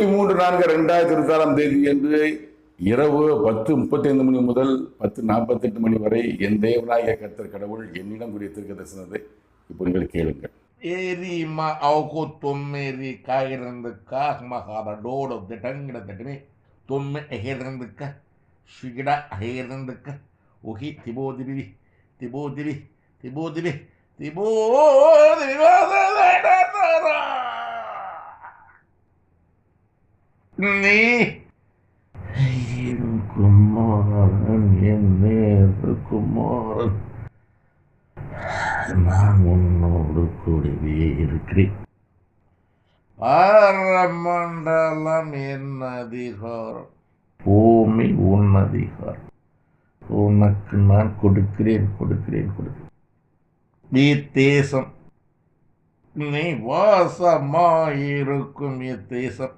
23/4/2024 என்று இரவு 10:35 மணி முதல் 10:48 மணி வரை என் தேவனாகிய கர்த்தர் கடவுள் என்னிடம் கூறிய தீர்க்க தரிசனத்தை இப்போ நீங்கள் கேளுங்கள். Erima auko tommeri kairandaka mahara door of the tangda the day tomme herandaka shigida herandaka uhi tibodiri tibodiri tibodiri tibodiri நீ குமாரன் என்னே குமாரன் நான் உன்னோடு கூடவே இருக்கிறேன். மண்டலம் என் அதிகாரம், பூமி உன் அதிகாரம். உனக்கு நான் கொடுக்கிறேன். இத்தேசம் நீ வாசமாயிருக்கும் இத்தேசம்